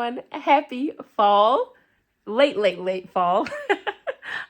everyone. Happy fall. Late fall.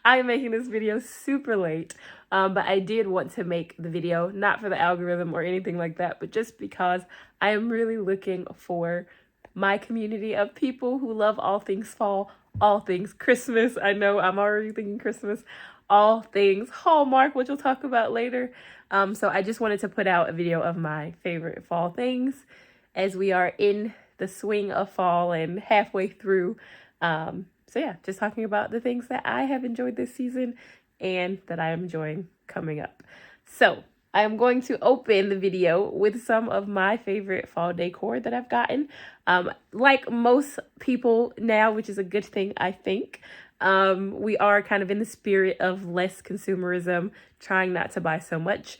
I am making this video super late, but I did want to make the video, not for the algorithm or anything like that, but just because I am really looking for my community of people who love all things fall, all things Christmas. I know I'm already thinking Christmas, all things Hallmark, which we'll talk about later. So I just wanted to put out a video of my favorite fall things as we are in the swing of fall and halfway through. So yeah, just talking about the things that I have enjoyed this season and that I am enjoying coming up. So I am going to open the video with some of my favorite fall decor that I've gotten. Like most people now, which is a good thing, I think. We are kind of in the spirit of less consumerism, trying not to buy so much.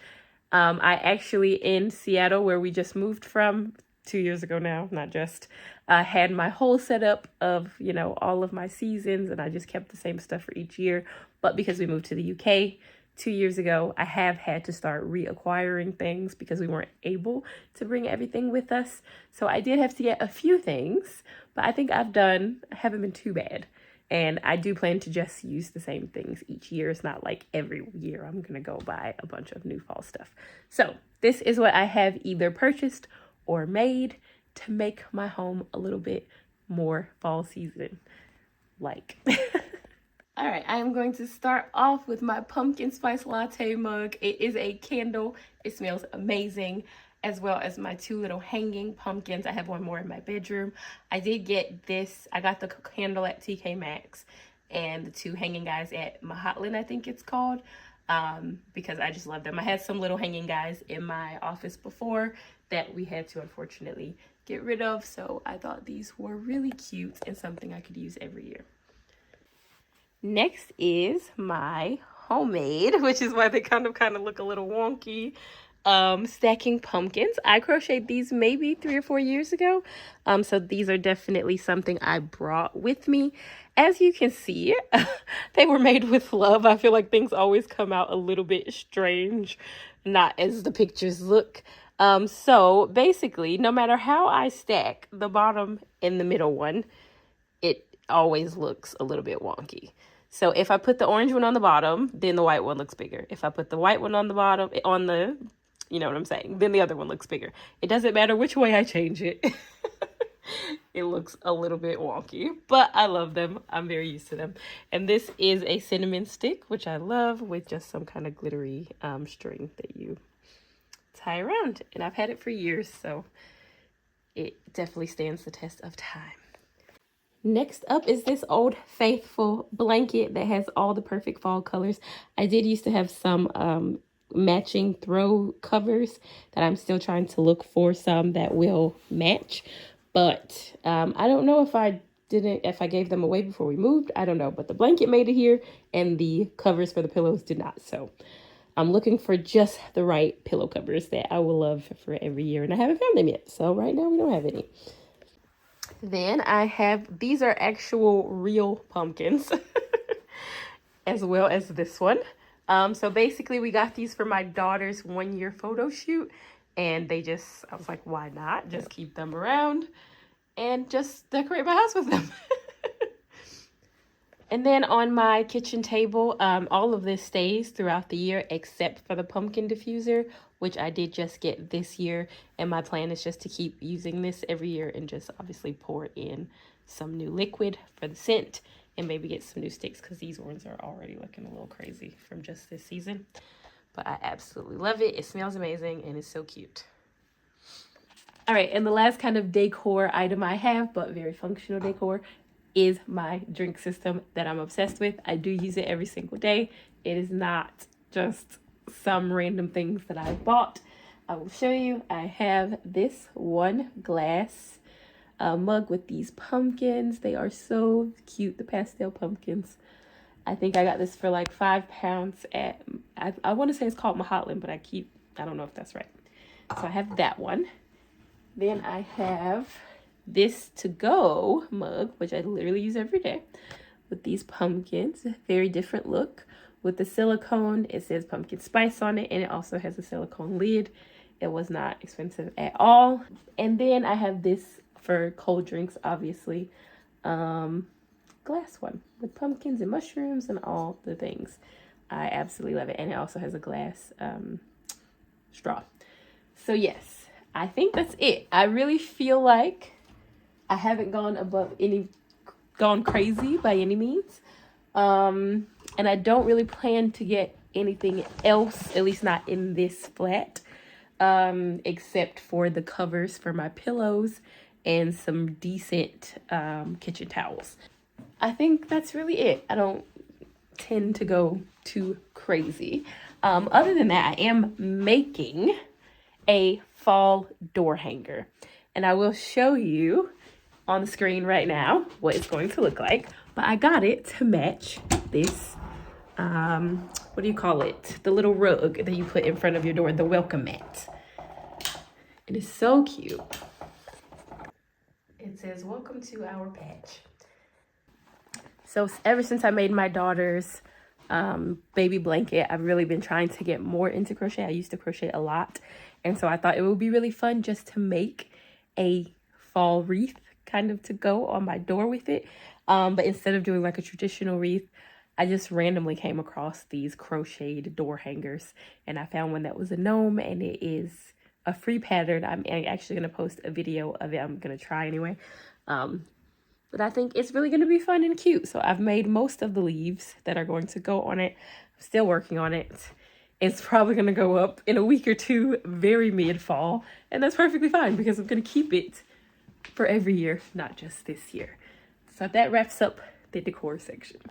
I actually, in Seattle, where we just moved from 2 years ago now, not just, had my whole setup of, all of my seasons, and I just kept the same stuff for each year. But because we moved to the UK 2 years ago, I have had to start reacquiring things because we weren't able to bring everything with us. So I did have to get a few things, but I think I haven't been too bad. And I do plan to just use the same things each year. It's not like every year I'm going to go buy a bunch of new fall stuff. So this is what I have either purchased or made to make my home a little bit more fall season like. All right, I am going to start off with my pumpkin spice latte mug. It is a candle. It smells amazing, as well as my two little hanging pumpkins. I have one more in my bedroom. I did get this. I got the candle at TK Maxx and the two hanging guys at Mahatlan, I think it's called, because I just love them. I had some little hanging guys in my office before that we had to unfortunately get rid of, so I thought these were really cute and something I could use every year. Next is my homemade, which is why they kind of look a little wonky, stacking pumpkins. I crocheted these maybe 3 or 4 years ago, so these are definitely something I brought with me. As you can see, they were made with love. I feel like things always come out a little bit strange, not as the pictures look. So basically, no matter how I stack the bottom and the middle one, it always looks a little bit wonky. So if I put the orange one on the bottom, then the white one looks bigger. If I put the white one on the bottom, you know what I'm saying, then the other one looks bigger. It doesn't matter which way I change it. It looks a little bit wonky, but I love them. I'm very used to them. And this is a cinnamon stick, which I love, with just some kind of glittery string that you tie around. And I've had it for years, so it definitely stands the test of time. Next up is this Old Faithful blanket that has all the perfect fall colors. I did used to have some matching throw covers that I'm still trying to look for some that will match. But I don't know if I gave them away before we moved. I don't know. But the blanket made it here and the covers for the pillows did not. So I'm looking for just the right pillow covers that I will love for every year. And I haven't found them yet. So right now we don't have any. Then I have, these are actual real pumpkins, as well as this one. So basically we got these for my daughter's 1-year photo shoot, and I was like, why not? Just keep them around and just decorate my house with them. And then on my kitchen table, all of this stays throughout the year except for the pumpkin diffuser, which I did just get this year. And my plan is just to keep using this every year and just obviously pour in some new liquid for the scent and maybe get some new sticks because these ones are already looking a little crazy from just this season. But I absolutely love it. It smells amazing and it's so cute. All right, and the last kind of decor item I have, but very functional decor, is my drink system that I'm obsessed with. I do use it every single day. It is not just some random things that I bought. I will show you. I have this 1 glass mug with these pumpkins. They are so cute, the pastel pumpkins. I think I got this for like £5 at, I want to say it's called Mahatlan, but I don't know if that's right. So I have that one. Then I have this to-go mug, which I literally use every day, with these pumpkins. Very different look. With the silicone, it says pumpkin spice on it, and it also has a silicone lid. It was not expensive at all. And then I have this for cold drinks, obviously. Glass one with pumpkins and mushrooms and all the things. I absolutely love it. And it also has a glass straw. So yes, I think that's it. I really feel like I haven't gone crazy by any means. And I don't really plan to get anything else, at least not in this flat, except for the covers for my pillows and some decent kitchen towels. I think that's really it. I don't tend to go too crazy. Other than that, I am making a fall door hanger, and I will show you on the screen right now what it's going to look like. But I got it to match this what do you call it, the little rug that you put in front of your door, the welcome mat. It is so cute. It says, "Welcome to our patch." So ever since I made my daughter's baby blanket, I've really been trying to get more into crochet. I used to crochet a lot, and so I thought it would be really fun just to make a fall wreath kind of to go on my door with it. But instead of doing like a traditional wreath, I just randomly came across these crocheted door hangers, and I found one that was a gnome, and it is a free pattern. I'm actually going to post a video of it. I'm going to try anyway. But I think it's really going to be fun and cute. So I've made most of the leaves that are going to go on it. I'm still working on it. It's probably going to go up in a week or two, very mid-fall. And that's perfectly fine because I'm going to keep it for every year, not just this year. So that wraps up the decor section.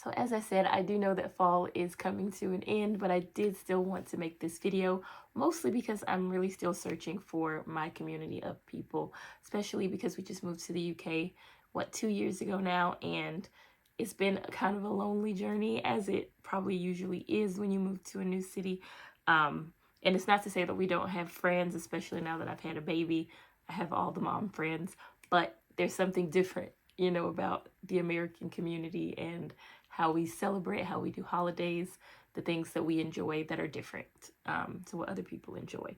So as I said, I do know that fall is coming to an end, but I did still want to make this video, mostly because I'm really still searching for my community of people, especially because we just moved to the UK, 2 years ago now, and it's been kind of a lonely journey, as it probably usually is when you move to a new city. And it's not to say that we don't have friends, especially now that I've had a baby. I have all the mom friends, but there's something different, you know, about the American community and how we celebrate, how we do holidays, the things that we enjoy that are different to what other people enjoy.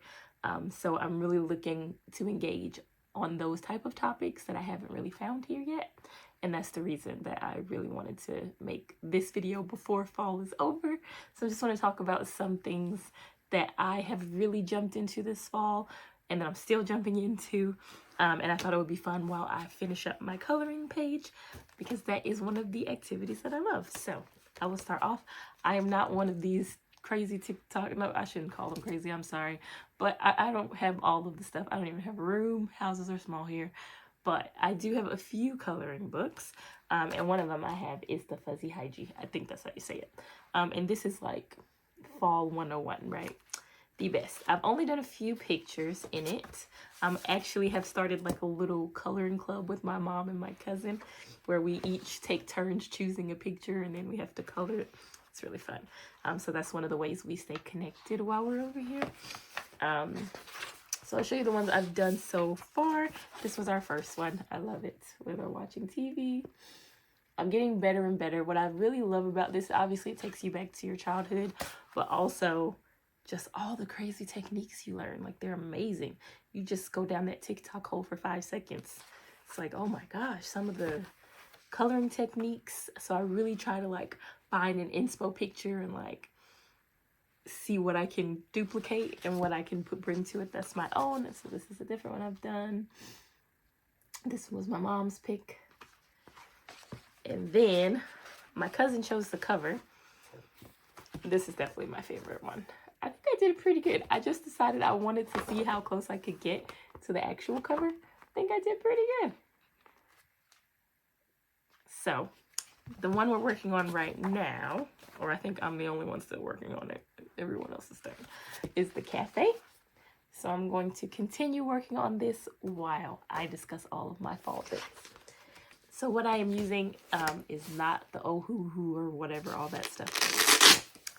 So I'm really looking to engage on those type of topics that I haven't really found here yet. And that's the reason that I really wanted to make this video before fall is over. So I just want to talk about some things that I have really jumped into this fall and that I'm still jumping into. And I thought it would be fun while I finish up my coloring page, because that is one of the activities that I love. So I will start off. I am not one of these crazy TikTok, no, I shouldn't call them crazy, I'm sorry. But I don't have all of the stuff. I don't even have room. Houses are small here. But I do have a few coloring books. And one of them I have is the Fuzzy Hygie. I think that's how you say it. And this is like Fall 101, right? The best. I've only done a few pictures in it. Actually have started like a little coloring club with my mom and my cousin, where we each take turns choosing a picture and then we have to color it. It's really fun. So that's one of the ways we stay connected while we're over here. So I'll show you the ones I've done so far. This was our first one. I love it. We're watching TV. I'm getting better and better. What I really love about this, obviously it takes you back to your childhood, but also just all the crazy techniques you learn. Like, they're amazing. You just go down that TikTok hole for 5 seconds. It's like, oh my gosh, some of the coloring techniques. So I really try to like find an inspo picture and like see what I can duplicate and what I can bring to it that's my own. So this is a different one I've done. This was my mom's pick. And then my cousin chose the cover. This is definitely my favorite one. I think I did pretty good. I just decided I wanted to see how close I could get to the actual cover. I think I did pretty good. So the one we're working on right now, or I think I'm the only one still working on it, everyone else is done, is the cafe. So I'm going to continue working on this while I discuss all of my fall tips. So what I am using is not the Ohuhu or whatever, all that stuff.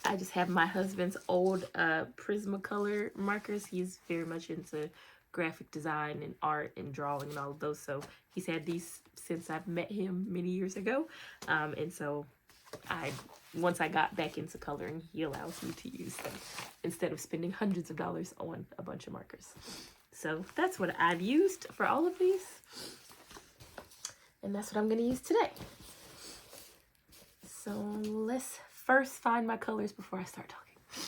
I just have my husband's old Prismacolor markers. He's very much into graphic design and art and drawing and all of those. So he's had these since I've met him many years ago. And so once I got back into coloring, he allows me to use them instead of spending hundreds of dollars on a bunch of markers. So that's what I've used for all of these. And that's what I'm going to use today. So let's first find my colors before I start talking.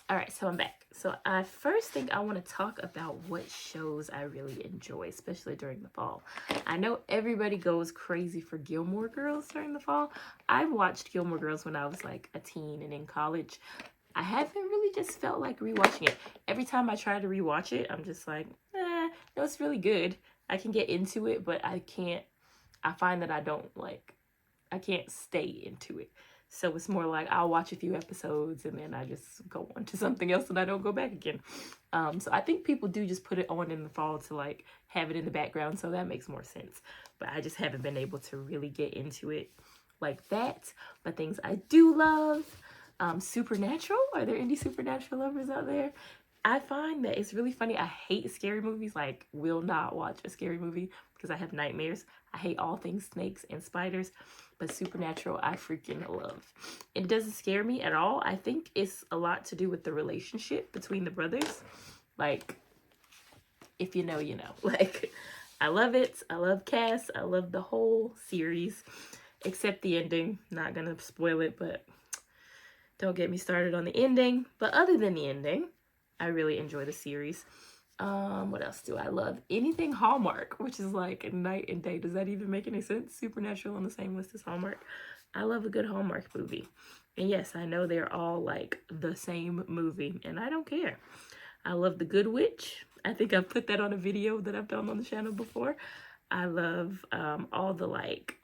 All right, so I'm back. So I first think I want to talk about what shows I really enjoy, especially during the fall. I know everybody goes crazy for Gilmore Girls during the fall. I watched Gilmore Girls when I was like a teen and in college. I haven't really just felt like rewatching it. Every time I try to rewatch it, I'm just like, no, it's really good. I can get into it, but I find that I can't stay into it. So it's more like I'll watch a few episodes and then I just go on to something else and I don't go back again. So I think people do just put it on in the fall to like have it in the background. So that makes more sense. But I just haven't been able to really get into it like that. But things I do love, Supernatural. Are there any Supernatural lovers out there? I find that it's really funny. I hate scary movies, like will not watch a scary movie because I have nightmares. I hate all things snakes and spiders, but Supernatural I freaking love. It doesn't scare me at all. I think it's a lot to do with the relationship between the brothers. Like, if you know, you know. Like, I love it. I love Cass. I love the whole series, except the ending. Not gonna spoil it, but don't get me started on the ending. But other than the ending, I really enjoy the series. What else do I love? Anything Hallmark, which is like night and day. Does that even make any sense? Supernatural on the same list as Hallmark. I love a good Hallmark movie. And yes, I know they're all like the same movie, and I don't care. I love The Good Witch. I think I've put that on a video that I've done on the channel before. I love all the like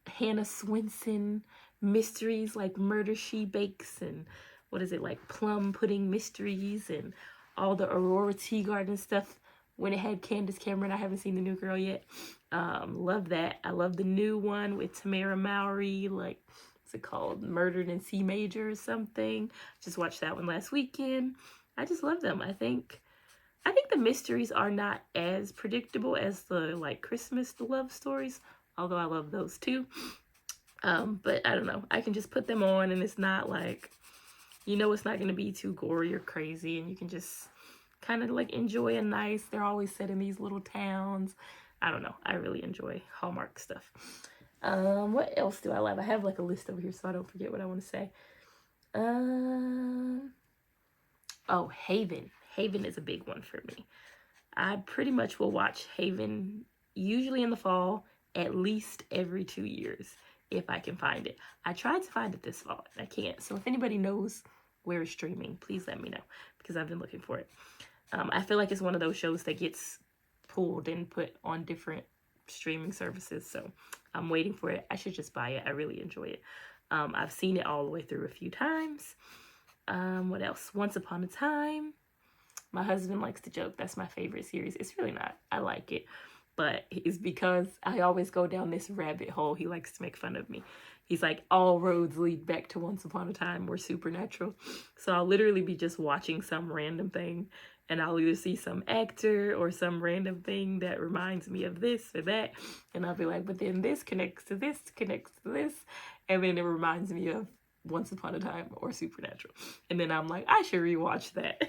Hannah Swenson mysteries, like Murder She Bakes and what is it, like Plum Pudding Mysteries, and all the Aurora Tea Garden stuff when it had Candace Cameron. I haven't seen the new girl yet. Love that. I love the new one with Tamara Mowry, like, what's it called? Murdered in C Major or something. Just watched that one last weekend. I just love them. I think the mysteries are not as predictable as the like Christmas love stories, although I love those too. But I don't know. I can just put them on and it's not like, you know, it's not going to be too gory or crazy, and you can just kind of like enjoy a nice, they're always set in these little towns. I don't know. I really enjoy Hallmark stuff. What else do I love? I have like a list over here so I don't forget what I want to say. Oh, Haven. Haven is a big one for me. I pretty much will watch Haven usually in the fall, at least every 2 years if I can find it. I tried to find it this fall and I can't. So if anybody knows where it's streaming, please let me know because I've been looking for it. I feel like it's one of those shows that gets pulled and put on different streaming services. So I'm waiting for it. I should just buy it. I really enjoy it. I've seen it all the way through a few times. What else? Once Upon a Time. My husband likes to joke that's my favorite series. It's really not. I like it. But it's because I always go down this rabbit hole. He likes to make fun of me. He's like, all roads lead back to Once Upon a Time or Supernatural. So I'll literally be just watching some random thing, and I'll either see some actor or some random thing that reminds me of this or that. And I'll be like, but then this connects to this, connects to this. And then it reminds me of Once Upon a Time or Supernatural. And then I'm like, I should rewatch that.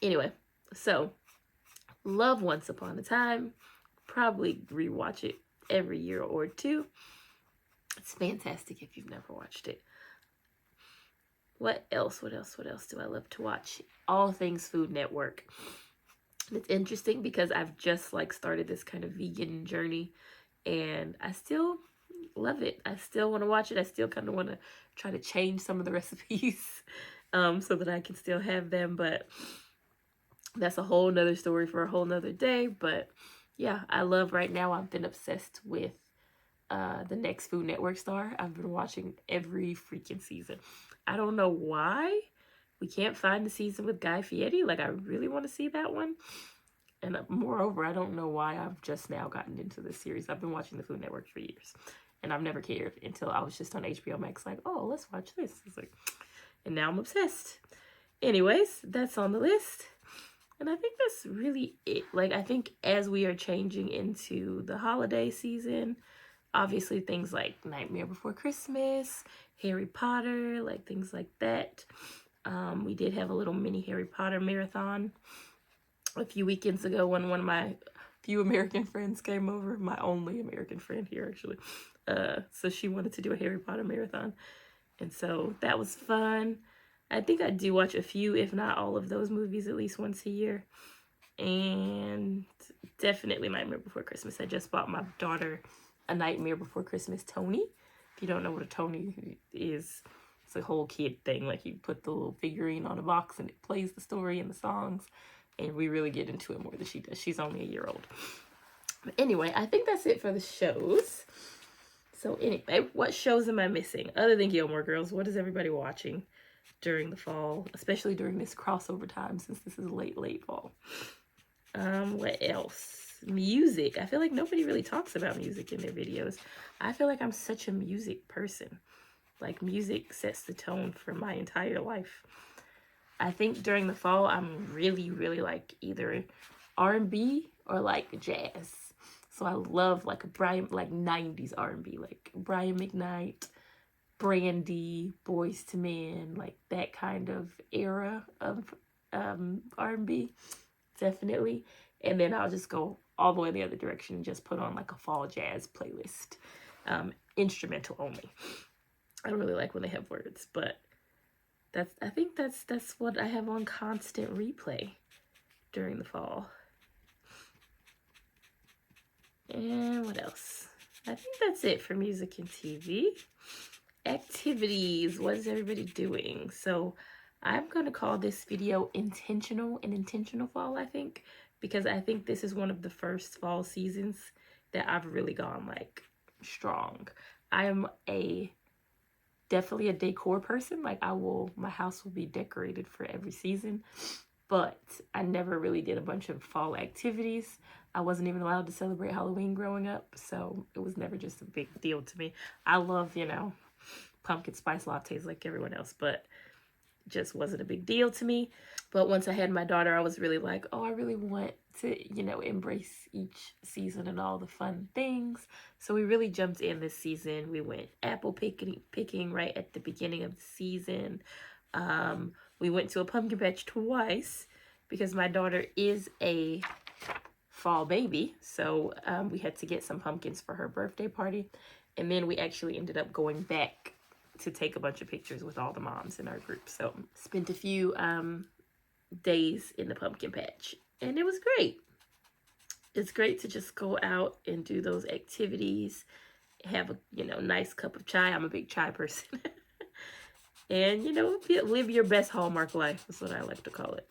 Anyway, so love Once Upon a Time. Probably rewatch it every year or two. It's fantastic if you've never watched it. What else do I love to watch? All things Food Network. It's interesting because I've just like started this kind of vegan journey and I still love it. I still want to watch it. I still kind of want to try to change some of the recipes so that I can still have them, but that's a whole nother story for a whole nother day. But yeah, I love right now. I've been obsessed with the next Food Network star. I've been watching every freaking season. I don't know why we can't find the season with Guy Fieri. Like, I really want to see that one. And moreover, I don't know why I've just now gotten into this series. I've been watching the Food Network for years. And I've never cared until I was just on HBO Max like, oh, let's watch this. It's like, and now I'm obsessed. Anyways, that's on the list. And I think that's really it. Like, I think as we are changing into the holiday season, obviously things like Nightmare Before Christmas, Harry Potter, like things like that. We did have a little mini Harry Potter marathon a few weekends ago when one of my few American friends came over, my only American friend here actually. So she wanted to do a Harry Potter marathon. And so that was fun. I think I do watch a few, if not all of those movies at least once a year. And definitely Nightmare Before Christmas. I just bought my daughter a Nightmare Before Christmas Tony. If you don't know what a Tony is, it's a whole kid thing. Like, you put the little figurine on a box and it plays the story and the songs. And we really get into it more than she does. She's only a year old. But anyway, I think that's it for the shows. So anyway, what shows am I missing? Other than Gilmore Girls, what is everybody watching during the fall? Especially during this crossover time, since this is late fall. What else? Music. I feel like nobody really talks about music in their videos. I feel like I'm such a music person. Like, music sets the tone for my entire life. I think during the fall, I'm really like either R&B or like jazz. So I love like 90s R&B, like Brian McKnight, Brandy, Boys to Men, like that kind of era of R&B, definitely. And then I'll just go all the way the other direction and just put on like a fall jazz playlist, instrumental only. I don't really like when they have words, but I think that's what I have on constant replay during the fall. And what else? I think that's it for music and TV. Activities. What is everybody doing? So I'm going to call this video intentional fall, I think, because I think this is one of the first fall seasons that I've really gone like strong. I am definitely a decor person. Like, my house will be decorated for every season, but I never really did a bunch of fall activities. I wasn't even allowed to celebrate Halloween growing up, so it was never just a big deal to me. I love, pumpkin spice lattes like everyone else, but just wasn't a big deal to me. But once I had my daughter, I was really like, oh, I really want to, embrace each season and all the fun things. So we really jumped in this season. We went apple picking right at the beginning of the season. We went to a pumpkin patch twice because my daughter is a fall baby. So we had to get some pumpkins for her birthday party. And then we actually ended up going back to take a bunch of pictures with all the moms in our group. So spent a few days in the pumpkin patch, and it was great. It's great to just go out and do those activities, have a nice cup of chai. I'm a big chai person. And live your best Hallmark life is what I like to call it.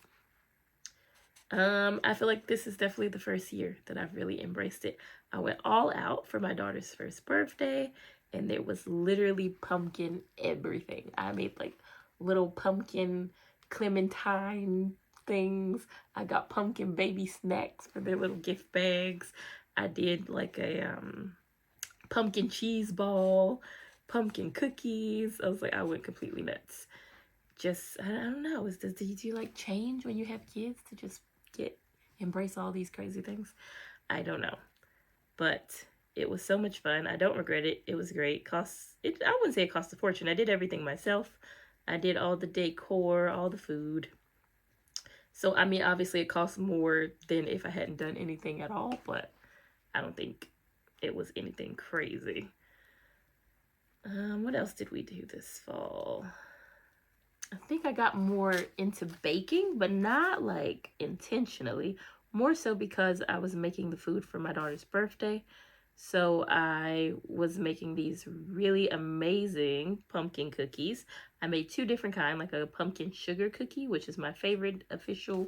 I feel like this is definitely the first year that I've really embraced it. I went all out for my daughter's first birthday, and there was literally pumpkin everything. I made like little pumpkin clementine things. I got pumpkin baby snacks for their little gift bags. I did like a pumpkin cheese ball, pumpkin cookies. I went completely nuts. Just, I don't know. Do you like change when you have kids to just embrace all these crazy things? I don't know. But it was so much fun. I don't regret it. It was great. I wouldn't say it cost a fortune. I did everything myself. I did all the decor, all the food. So, I mean, obviously it cost more than if I hadn't done anything at all, but I don't think it was anything crazy. What else did we do this fall? I think I got more into baking, but not like intentionally. More so because I was making the food for my daughter's birthday. So I was making these really amazing pumpkin cookies. I made two different kinds, like a pumpkin sugar cookie, which is my favorite official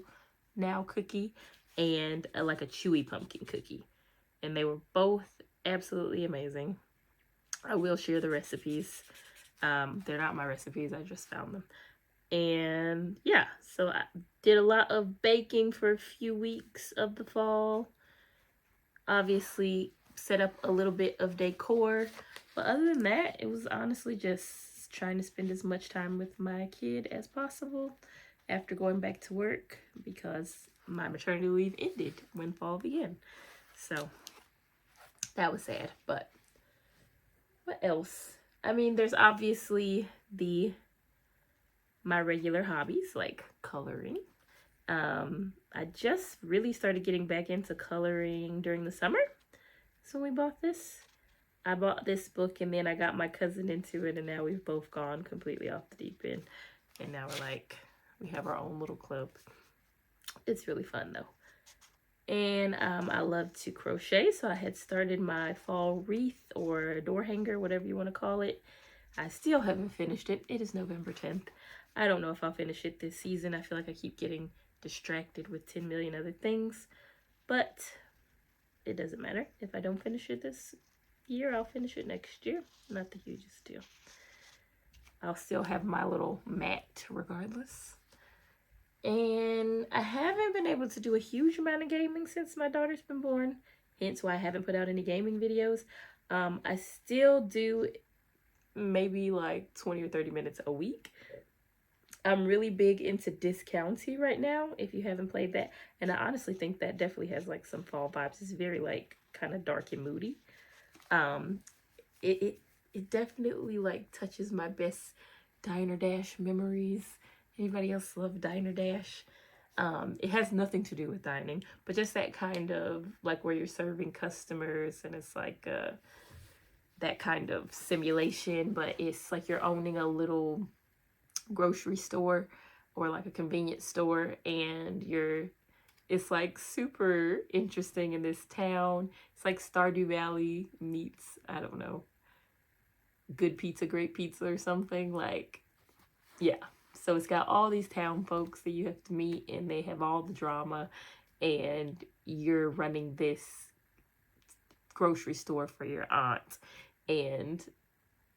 now cookie, and like a chewy pumpkin cookie. And they were both absolutely amazing. I will share the recipes. They're not my recipes, I just found them. And yeah, so I did a lot of baking for a few weeks of the fall. Obviously set up a little bit of decor, but other than that, it was honestly just trying to spend as much time with my kid as possible after going back to work, because my maternity leave ended when fall began. So that was sad. But what else? I mean, there's obviously my regular hobbies like coloring I just really started getting back into coloring during the summer. So we bought this. I bought this book and then I got my cousin into it, and now we've both gone completely off the deep end. And now we're like, we have our own little club. It's really fun though. And I love to crochet, so I had started my fall wreath or door hanger, whatever you want to call it. I still haven't finished it. It is November 10th. I don't know if I'll finish it this season. I feel like I keep getting distracted with 10 million other things, but it doesn't matter. If I don't finish it this year, I'll finish it next year. Not the hugest deal. I'll still have my little mat regardless. And I haven't been able to do a huge amount of gaming since my daughter's been born, hence why I haven't put out any gaming videos. I still do maybe like 20 or 30 minutes a week. I'm really big into Discounty right now, if you haven't played that. And I honestly think that definitely has like some fall vibes. It's very like kind of dark and moody. It definitely like touches my best Diner Dash memories. Anybody else love Diner Dash? It has nothing to do with dining, but just that kind of like where you're serving customers, and it's like that kind of simulation, but it's like you're owning a little grocery store or like a convenience store, and it's like super interesting in this town. It's like Stardew Valley meets, I don't know, Good Pizza, Great Pizza or something. Like, yeah. So it's got all these town folks that you have to meet, and they have all the drama, and you're running this grocery store for your aunt and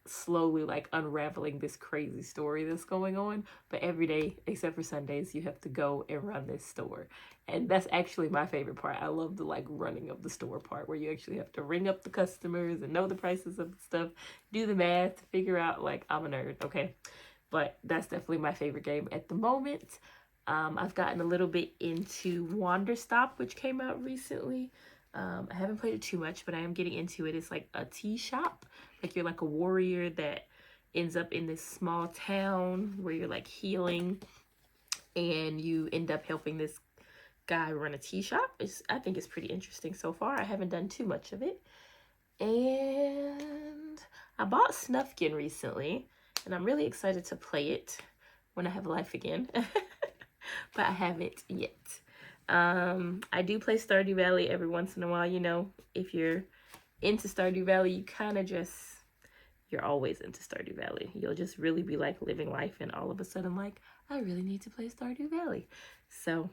slowly like unraveling this crazy story that's going on. But every day except for Sundays, you have to go and run this store, and that's actually my favorite part. I love the like running of the store part, where you actually have to ring up the customers and know the prices of the stuff, do the math, figure out. Like, I'm a nerd, okay? But that's definitely my favorite game at the moment. I've gotten a little bit into Wander Stop, which came out recently. I haven't played it too much, but I am getting into it. It's like a tea shop. Like, you're like a warrior that ends up in this small town where you're like healing, and you end up helping this guy run a tea shop. I think it's pretty interesting so far. I haven't done too much of it. And I bought Snufkin recently, and I'm really excited to play it when I have life again. But I haven't yet. I do play Stardew Valley every once in a while. You know, if you're into Stardew Valley, you kind of just, you're always into Stardew Valley. You'll just really be like living life, and all of a sudden like, I really need to play Stardew Valley. So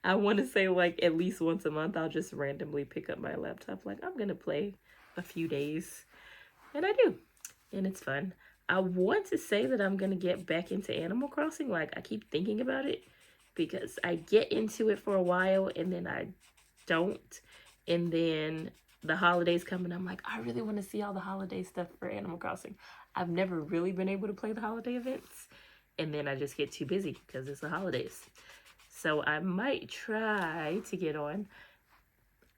I want to say like at least once a month I'll just randomly pick up my laptop, like I'm gonna play a few days, and I do, and it's fun. I want to say that I'm gonna get back into Animal Crossing. Like, I keep thinking about it because I get into it for a while and then I don't, and then the holidays come and I'm like, I really want to see all the holiday stuff for Animal Crossing. I've never really been able to play the holiday events, and then I just get too busy because it's the holidays. So I might try to get on.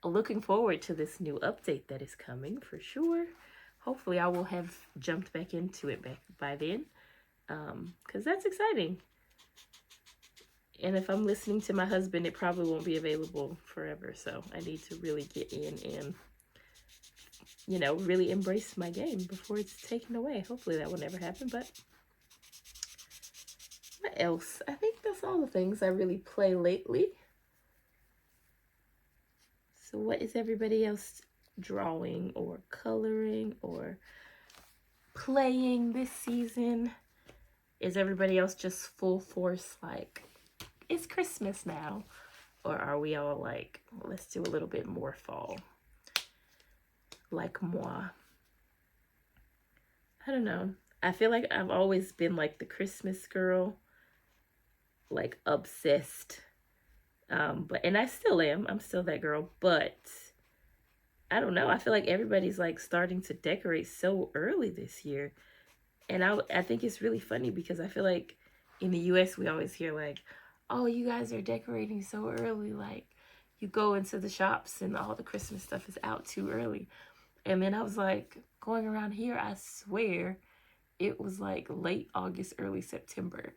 Looking forward to this new update that is coming for sure. Hopefully I will have jumped back into it by then, because that's exciting. And if I'm listening to my husband, it probably won't be available forever. So I need to really get in and, you know, really embrace my game before it's taken away. Hopefully that will never happen. But what else? I think that's all the things I really play lately. So what is everybody else drawing or coloring or playing this season? Is everybody else just full force like, it's Christmas now? Or are we all like, let's do a little bit more fall? Like moi. I don't know. I feel like I've always been like the Christmas girl, like obsessed. And I still am. I'm still that girl, but I don't know. I feel like everybody's like starting to decorate so early this year. And I think it's really funny because I feel like in the US we always hear like, oh, you guys are decorating so early. Like, you go into the shops and all the Christmas stuff is out too early. And then I was like, going around here, I swear it was like late August, early September.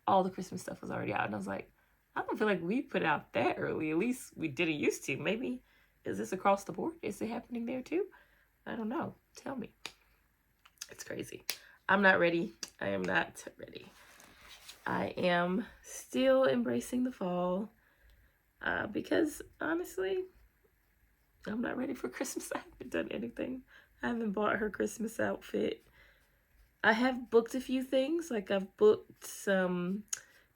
All the Christmas stuff was already out. And I was like, I don't feel like we put it out that early. At least we didn't used to. Maybe, is this across the board? Is it happening there too? I don't know. Tell me. It's crazy. I'm not ready. I am not ready. I am still embracing the fall because honestly, I'm not ready for Christmas. I haven't done anything. I haven't bought her Christmas outfit. I have booked a few things. Like I've booked some,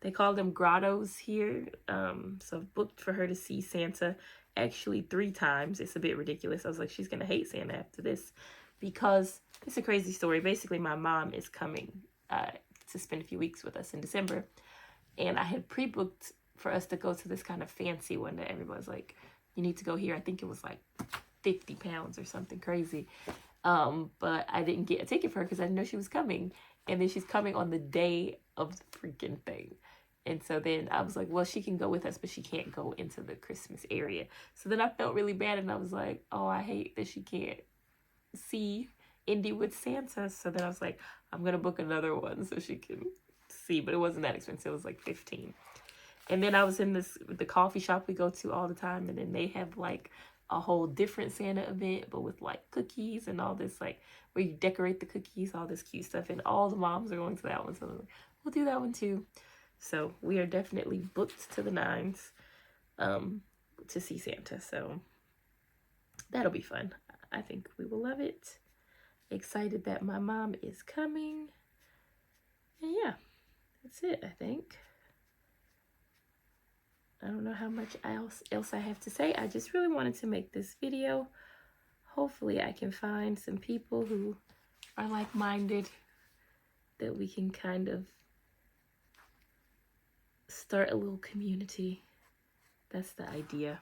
they call them grottos here. So I've booked for her to see Santa actually 3 times. It's a bit ridiculous. I was like, she's going to hate Santa after this because it's a crazy story. Basically, my mom is coming to spend a few weeks with us in December. And I had pre-booked for us to go to this kind of fancy one that everybody's like, you need to go here. I think it was like 50 pounds or something crazy. But I didn't get a ticket for her because I didn't know she was coming. And then she's coming on the day of the freaking thing. And so then I was like, well, she can go with us, but she can't go into the Christmas area. So then I felt really bad and I was like, oh, I hate that she can't see Indy with Santa. So then I was like, I'm going to book another one so she can see. But it wasn't that expensive. It was like 15. And then I was in the coffee shop we go to all the time. And then they have like a whole different Santa event, but with like cookies and all this, like where you decorate the cookies, all this cute stuff. And all the moms are going to that one. So like, we'll do that one too. So we are definitely booked to the nines to see Santa. So that'll be fun. I think we will love it. Excited that my mom is coming. And yeah, that's it, I think. I don't know how much else I have to say. I just really wanted to make this video. Hopefully I can find some people who are like-minded that we can kind of start a little community. That's the idea.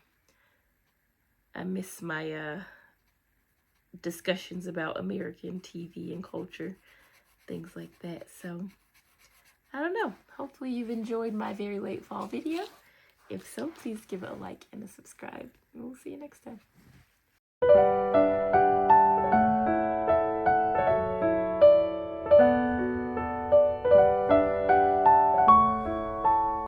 I miss my discussions about American TV and culture, things like that. So I don't know. Hopefully you've enjoyed my very late fall video. If so, please give it a like and a subscribe. And we'll see you next time.